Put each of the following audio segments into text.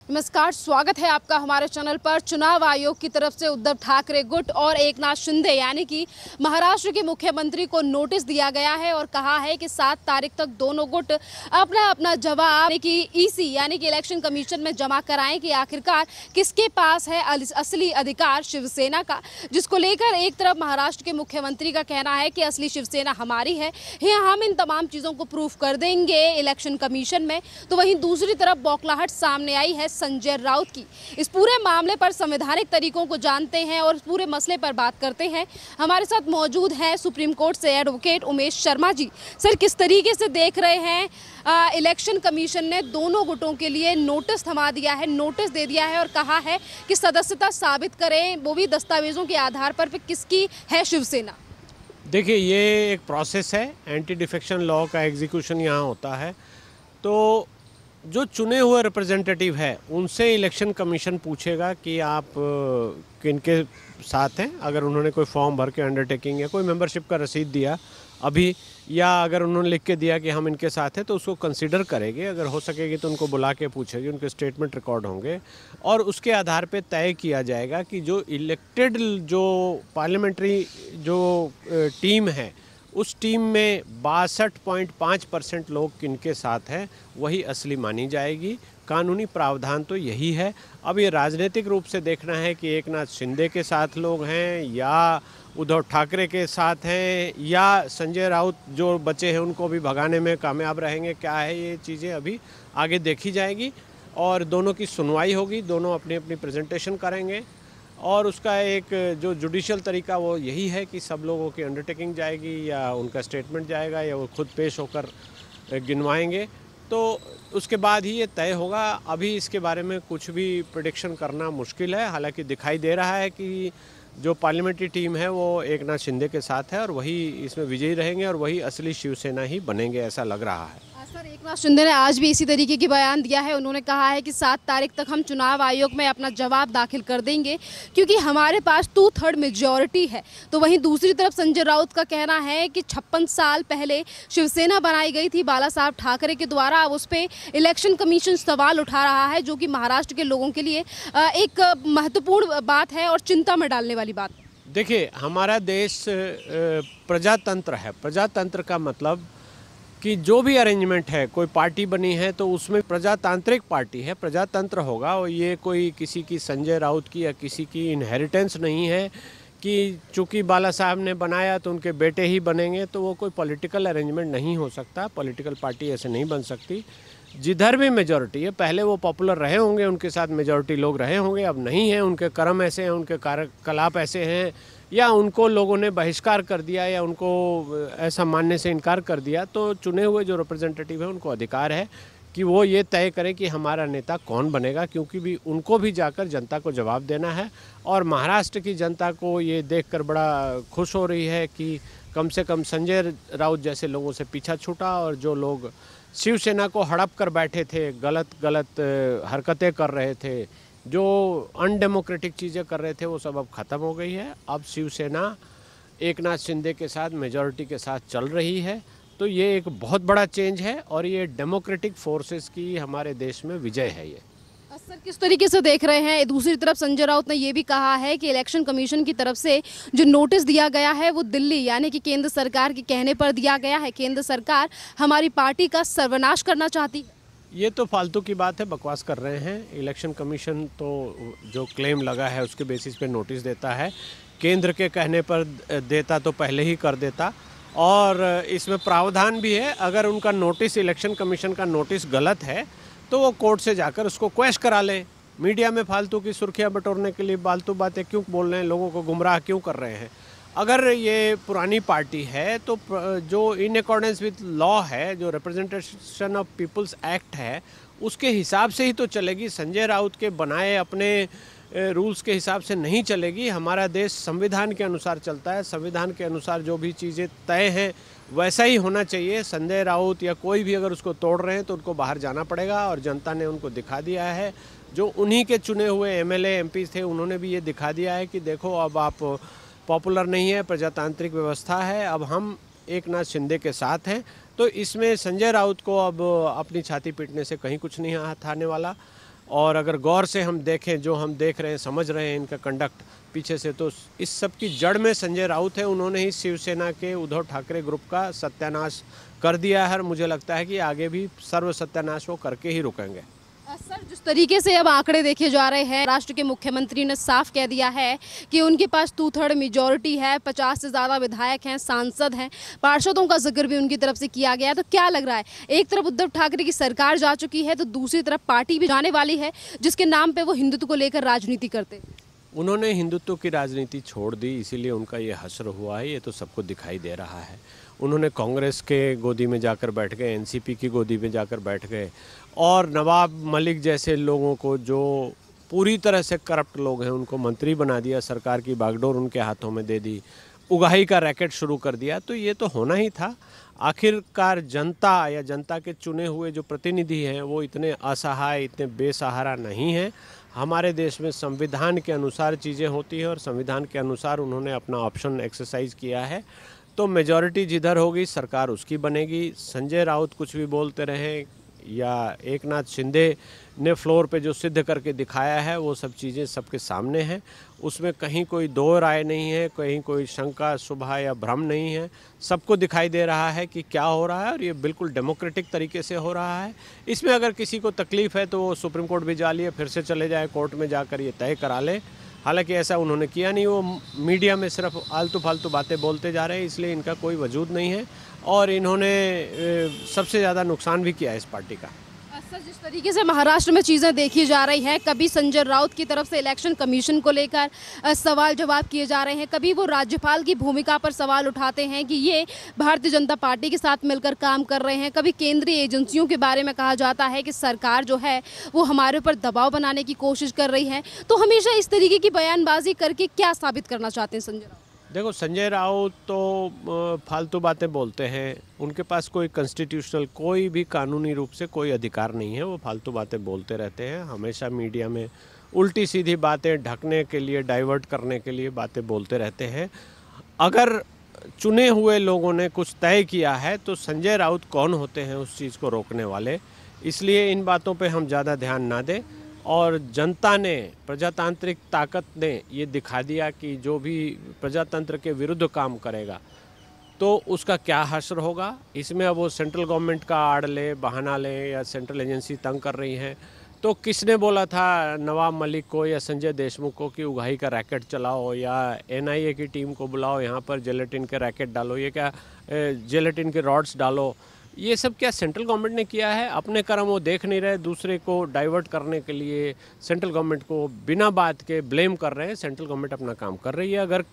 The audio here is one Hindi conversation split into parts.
नमस्कार, स्वागत है आपका हमारे चैनल पर। चुनाव आयोग की तरफ से उद्धव ठाकरे गुट और एकनाथ शिंदे यानी कि महाराष्ट्र के मुख्यमंत्री को नोटिस दिया गया है और कहा है कि 7 तारीख तक दोनों गुट अपना अपना जवाब कि ईसी यानी कि इलेक्शन कमीशन में जमा कराएं कि आखिरकार किसके पास है असली अधिकार शिवसेना का, जिसको लेकर एक तरफ महाराष्ट्र के मुख्यमंत्री का कहना है कि असली शिवसेना हमारी है, हम इन तमाम चीज़ों को प्रूफ कर देंगे इलेक्शन कमीशन में। तो वहीं दूसरी तरफ बौखलाहट सामने आई है संजय राउत की। इस पूरे मामले पर संवैधानिक तरीकों को जानते हैं और पूरे मसले पर बात करते हैं। हमारे साथ मौजूद हैं सुप्रीम कोर्ट से एडवोकेट उमेश शर्मा जी। सर, किस तरीके से देख रहे हैं इलेक्शन कमीशन ने दोनों गुटों के लिए नोटिस थमा दिया है, नोटिस दे दिया है और कहा है कि सदस्यता साबित करें, वो भी दस्तावेजों के आधार पर किसकी है शिवसेना। देखिए, ये एक प्रोसेस है, एंटी डिफेक्शन लॉ का एग्जीक्यूशन यहाँ होता है। तो जो चुने हुए रिप्रेजेंटेटिव है उनसे इलेक्शन कमीशन पूछेगा कि आप किनके साथ हैं। अगर उन्होंने कोई फॉर्म भर के अंडरटेकिंग या कोई मेंबरशिप का रसीद दिया अभी, या अगर उन्होंने लिख के दिया कि हम इनके साथ हैं, तो उसको कंसीडर करेंगे। अगर हो सकेगी तो उनको बुला के पूछेगी, उनके स्टेटमेंट रिकॉर्ड होंगे और उसके आधार पे तय किया जाएगा कि जो इलेक्टेड जो पार्लियामेंट्री जो टीम है उस टीम में 62.5% लोग किनके साथ हैं वही असली मानी जाएगी। कानूनी प्रावधान तो यही है। अब ये राजनीतिक रूप से देखना है कि एकनाथ शिंदे के साथ लोग हैं या उद्धव ठाकरे के साथ हैं या संजय राउत जो बचे हैं उनको भी भगाने में कामयाब रहेंगे, क्या है ये चीज़ें अभी आगे देखी जाएगी और दोनों की सुनवाई होगी, दोनों अपनी अपनी प्रेजेंटेशन करेंगे और उसका एक जो जुडिशियल तरीका वो यही है कि सब लोगों की अंडरटेकिंग जाएगी या उनका स्टेटमेंट जाएगा या वो खुद पेश होकर गिनवाएंगे, तो उसके बाद ही ये तय होगा। अभी इसके बारे में कुछ भी प्रेडिक्शन करना मुश्किल है। हालांकि दिखाई दे रहा है कि जो पार्लियामेंट्री टीम है वो एकनाथ शिंदे के साथ है और वही इसमें विजयी रहेंगे और वही असली शिवसेना ही बनेंगे, ऐसा लग रहा है। सर, एकनाथ शिंदे ने आज भी इसी तरीके की बयान दिया है। उन्होंने कहा है कि 7 तारीख तक हम चुनाव आयोग में अपना जवाब दाखिल कर देंगे क्योंकि हमारे पास 2/3 मेजॉरिटी है। तो वहीं दूसरी तरफ संजय राउत का कहना है कि 56 साल पहले शिवसेना बनाई गई थी बाला साहब ठाकरे के द्वारा। अब उस पर इलेक्शन कमीशन सवाल उठा रहा है, जो कि महाराष्ट्र के लोगों के लिए एक महत्वपूर्ण बात है और चिंता में डालने वाली बात। देखिए, हमारा देश प्रजातंत्र है। प्रजातंत्र का मतलब कि जो भी अरेंजमेंट है, कोई पार्टी बनी है तो उसमें प्रजातांत्रिक पार्टी है, प्रजातंत्र होगा। और ये कोई किसी की संजय राउत की या किसी की इनहेरिटेंस नहीं है कि चूंकि बाला साहब ने बनाया तो उनके बेटे ही बनेंगे, तो वो कोई पॉलिटिकल अरेंजमेंट नहीं हो सकता। पॉलिटिकल पार्टी ऐसे नहीं बन सकती। जिधर भी मेजॉरिटी है, पहले वो पॉपुलर रहे होंगे, उनके साथ मेजॉरिटी लोग रहे होंगे, अब नहीं है, उनके कर्म ऐसे हैं, उनके कार्यकलाप ऐसे हैं या उनको लोगों ने बहिष्कार कर दिया या उनको ऐसा मानने से इनकार कर दिया, तो चुने हुए जो रिप्रेजेंटेटिव हैं उनको अधिकार है कि वो ये तय करें कि हमारा नेता कौन बनेगा, क्योंकि भी उनको भी जाकर जनता को जवाब देना है। और महाराष्ट्र की जनता को ये देखकर बड़ा खुश हो रही है कि कम से कम संजय राउत जैसे लोगों से पीछा छूटा और जो लोग शिवसेना को हड़प कर बैठे थे, गलत हरकतें कर रहे थे, जो अनडेमोक्रेटिक चीज़ें कर रहे थे, वो सब अब ख़त्म हो गई है। अब शिवसेना एकनाथ शिंदे के साथ मेजॉरिटी के साथ चल रही है। तो ये एक बहुत बड़ा चेंज है और ये डेमोक्रेटिक फोर्सेस की हमारे देश में विजय है। ये सर, किस तरीके से देख रहे हैं? दूसरी तरफ संजय राउत ने यह भी कहा है कि इलेक्शन कमीशन की तरफ से जो नोटिस दिया गया है वो दिल्ली यानी कि केंद्र सरकार के कहने पर दिया गया है। केंद्र सरकार हमारी पार्टी का सर्वनाश करना चाहती है। ये तो फालतू की बात है, बकवास कर रहे हैं। इलेक्शन कमीशन तो जो क्लेम लगा है उसके बेसिस पे नोटिस देता है। केंद्र के कहने पर देता तो पहले ही कर देता। और इसमें प्रावधान भी है, अगर उनका नोटिस, इलेक्शन कमीशन का नोटिस गलत है तो वो कोर्ट से जाकर उसको क्वेश करा लें। मीडिया में फालतू की सुर्खियां बटोरने के लिए फालतू बातें क्यों बोल रहे हैं, लोगों को गुमराह क्यों कर रहे हैं? अगर ये पुरानी पार्टी है तो जो इन अकॉर्डेंस विद लॉ है, जो रिप्रेजेंटेशन ऑफ पीपल्स एक्ट है, उसके हिसाब से ही तो चलेगी। संजय राउत के बनाए अपने रूल्स के हिसाब से नहीं चलेगी। हमारा देश संविधान के अनुसार चलता है। संविधान के अनुसार जो भी चीज़ें तय हैं वैसा ही होना चाहिए। संजय राउत या कोई भी अगर उसको तोड़ रहे हैं तो उनको बाहर जाना पड़ेगा और जनता ने उनको दिखा दिया है। जो उन्हीं के चुने हुए एमएलए एमपी थे उन्होंने भी ये दिखा दिया है कि देखो, अब आप पॉपुलर नहीं है, प्रजातांत्रिक व्यवस्था है, अब हम एकनाथ शिंदे के साथ हैं। तो इसमें संजय राउत को अब अपनी छाती पीटने से कहीं कुछ नहीं हाथ आने वाला। और अगर गौर से हम देखें, जो हम देख रहे हैं, समझ रहे हैं इनका कंडक्ट पीछे से, तो इस सब की जड़ में संजय राउत है। उन्होंने ही शिवसेना के उद्धव ठाकरे ग्रुप का सत्यानाश कर दिया है और मुझे लगता है कि आगे भी सर्व सत्यानाश वो करके ही रुकेंगे। सर, जिस तरीके से अब आंकड़े देखे जा रहे हैं, राष्ट्र के मुख्यमंत्री ने साफ कह दिया है कि उनके पास 2/3 मेजॉरिटी है, 50 से ज़्यादा विधायक हैं, सांसद हैं, पार्षदों का जिक्र भी उनकी तरफ से किया गया है। तो क्या लग रहा है, एक तरफ उद्धव ठाकरे की सरकार जा चुकी है तो दूसरी तरफ पार्टी भी जाने वाली है जिसके नाम पे वो हिंदुत्व को लेकर राजनीति करते। उन्होंने हिंदुत्व की राजनीति छोड़ दी, इसीलिए उनका ये हश्र हुआ है, ये तो सबको दिखाई दे रहा है। उन्होंने कांग्रेस के गोदी में जाकर बैठ गए, एनसीपी की गोदी में जाकर बैठ गए और नवाब मलिक जैसे लोगों को, जो पूरी तरह से करप्ट लोग हैं, उनको मंत्री बना दिया, सरकार की बागडोर उनके हाथों में दे दी, उगाही का रैकेट शुरू कर दिया। तो ये तो होना ही था। आखिरकार जनता या जनता के चुने हुए जो प्रतिनिधि हैं वो इतने असहाय, इतने बेसहारा नहीं हैं। हमारे देश में संविधान के अनुसार चीज़ें होती हैं और संविधान के अनुसार उन्होंने अपना ऑप्शन एक्सरसाइज किया है। तो मेजॉरिटी जिधर होगी सरकार उसकी बनेगी। संजय राउत कुछ भी बोलते रहें या एकनाथ शिंदे ने फ्लोर पे जो सिद्ध करके दिखाया है वो सब चीज़ें सबके सामने हैं, उसमें कहीं कोई दो राय नहीं है, कहीं कोई शंका शुभा या भ्रम नहीं है। सबको दिखाई दे रहा है कि क्या हो रहा है और ये बिल्कुल डेमोक्रेटिक तरीके से हो रहा है। इसमें अगर किसी को तकलीफ़ है तो वो सुप्रीम कोर्ट भी जा लिए, फिर से चले जाए कोर्ट में जाकर ये तय करा ले। हालांकि ऐसा उन्होंने किया नहीं, वो मीडिया में सिर्फ आलतू फालतू बातें बोलते जा रहे हैं, इसलिए इनका कोई वजूद नहीं है और इन्होंने सबसे ज़्यादा नुकसान भी किया है इस पार्टी का। सर, जिस तरीके से महाराष्ट्र में चीज़ें देखी जा रही हैं, कभी संजय राउत की तरफ से इलेक्शन कमीशन को लेकर सवाल जवाब किए जा रहे हैं, कभी वो राज्यपाल की भूमिका पर सवाल उठाते हैं कि ये भारतीय जनता पार्टी के साथ मिलकर काम कर रहे हैं, कभी केंद्रीय एजेंसियों के बारे में कहा जाता है कि सरकार जो है वो हमारे ऊपर दबाव बनाने की कोशिश कर रही है। तो हमेशा इस तरीके की बयानबाजी करके क्या साबित करना चाहते हैं संजय राउत? देखो, संजय राउत तो फालतू बातें बोलते हैं, उनके पास कोई कॉन्स्टिट्यूशनल, कोई भी कानूनी रूप से कोई अधिकार नहीं है, वो फालतू बातें बोलते रहते हैं। हमेशा मीडिया में उल्टी सीधी बातें ढकने के लिए, डाइवर्ट करने के लिए बातें बोलते रहते हैं। अगर चुने हुए लोगों ने कुछ तय किया है तो संजय राउत कौन होते हैं उस चीज़ को रोकने वाले, इसलिए इन बातों पे हम ज़्यादा ध्यान ना दें। और जनता ने, प्रजातांत्रिक ताकत ने ये दिखा दिया कि जो भी प्रजातंत्र के विरुद्ध काम करेगा तो उसका क्या हश्र होगा। इसमें अब वो सेंट्रल गवर्नमेंट का आड़ ले, बहाना ले या सेंट्रल एजेंसी तंग कर रही है, तो किसने बोला था नवाब मलिक को या संजय देशमुख को कि उगाही का रैकेट चलाओ या एनआईए की टीम को बुलाओ, यहाँ पर जेलेटिन के रैकेट डालो, ये क्या जेलेटिन के रॉड्स डालो। ये सब क्या सेंट्रल गवर्नमेंट ने किया है? अपने कर्म वो देख नहीं रहे, दूसरे को डाइवर्ट करने के लिए सेंट्रल गवर्नमेंट को बिना बात के ब्लेम कर रहे हैं। सेंट्रल गवर्नमेंट अपना काम कर रही है। अगर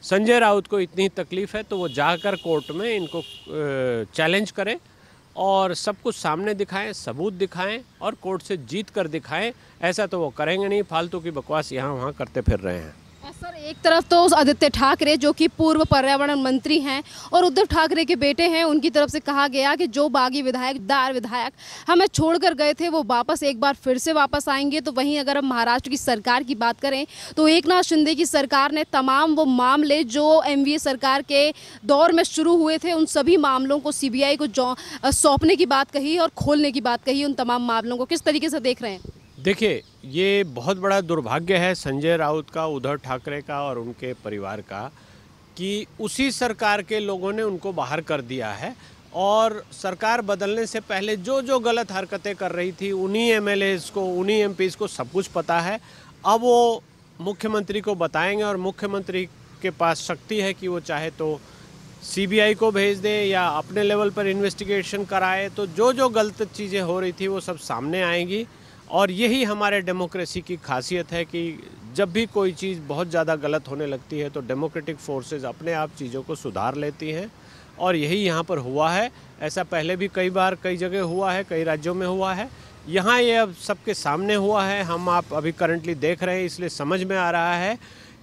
संजय राउत को इतनी तकलीफ़ है तो वो जाकर कोर्ट में इनको चैलेंज करें और सब कुछ सामने दिखाएं, सबूत दिखाएं और कोर्ट से जीत कर दिखाएं। ऐसा तो वो करेंगे नहीं, फालतू की बकवास यहाँ वहाँ करते फिर रहे हैं। सर, एक तरफ तो आदित्य ठाकरे जो कि पूर्व पर्यावरण मंत्री हैं और उद्धव ठाकरे के बेटे हैं, उनकी तरफ से कहा गया कि जो बागी विधायक हमें छोड़कर गए थे वो वापस एक बार फिर से वापस आएंगे। तो वहीं अगर हम महाराष्ट्र की सरकार की बात करें तो एकनाथ शिंदे की सरकार ने तमाम वो मामले जो एमवीए सरकार के दौर में शुरू हुए थे उन सभी मामलों को सीबीआई को सौंपने की बात कही और खोलने की बात कही। उन तमाम मामलों को किस तरीके से देख रहे हैं? देखिए, ये बहुत बड़ा दुर्भाग्य है संजय राउत का, उद्धव ठाकरे का और उनके परिवार का कि उसी सरकार के लोगों ने उनको बाहर कर दिया है और सरकार बदलने से पहले जो जो गलत हरकतें कर रही थी उन्हीं एमएलएज को, उन्हीं एमपीज़ को सब कुछ पता है। अब वो मुख्यमंत्री को बताएंगे और मुख्यमंत्री के पास शक्ति है कि वो चाहे तो सीबीआई को भेज दे या अपने लेवल पर इन्वेस्टिगेशन कराए। तो जो जो गलत चीज़ें हो रही थी वो सब सामने आएंगी और यही हमारे डेमोक्रेसी की खासियत है कि जब भी कोई चीज़ बहुत ज़्यादा गलत होने लगती है तो डेमोक्रेटिक फोर्सेस अपने आप चीज़ों को सुधार लेती हैं और यही यहाँ पर हुआ है। ऐसा पहले भी कई बार कई जगह हुआ है, कई राज्यों में हुआ है, यहाँ ये अब सबके सामने हुआ है। हम आप अभी करंटली देख रहे हैं, इसलिए समझ में आ रहा है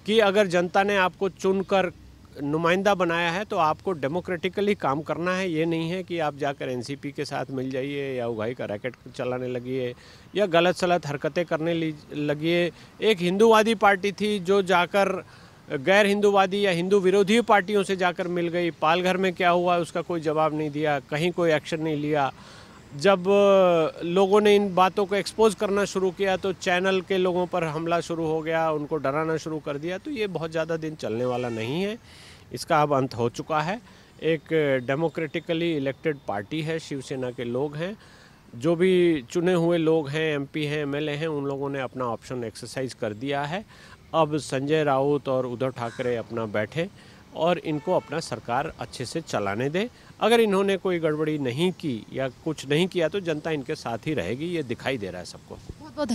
कि अगर जनता ने आपको चुनकर नुमाइंदा बनाया है तो आपको डेमोक्रेटिकली काम करना है। ये नहीं है कि आप जाकर एनसीपी के साथ मिल जाइए या उगाही का रैकेट चलाने लगिए या गलत सलत हरकतें करने लगिए। एक हिंदूवादी पार्टी थी जो जाकर गैर हिंदूवादी या हिंदू विरोधी पार्टियों से जाकर मिल गई। पालघर में क्या हुआ उसका कोई जवाब नहीं दिया, कहीं कोई एक्शन नहीं लिया। जब लोगों ने इन बातों को एक्सपोज करना शुरू किया तो चैनल के लोगों पर हमला शुरू हो गया, उनको डराना शुरू कर दिया। तो ये बहुत ज़्यादा दिन चलने वाला नहीं है, इसका अब अंत हो चुका है। एक डेमोक्रेटिकली इलेक्टेड पार्टी है, शिवसेना के लोग हैं, जो भी चुने हुए लोग हैं, एमपी हैं, एमएलए हैं, उन लोगों ने अपना ऑप्शन एक्सरसाइज कर दिया है। अब संजय राउत और उद्धव ठाकरे अपना बैठे और इनको अपना सरकार अच्छे से चलाने दें। अगर इन्होंने कोई गड़बड़ी नहीं की या कुछ नहीं किया तो जनता इनके साथ ही रहेगी, ये दिखाई दे रहा है सबको। बहुत बहुत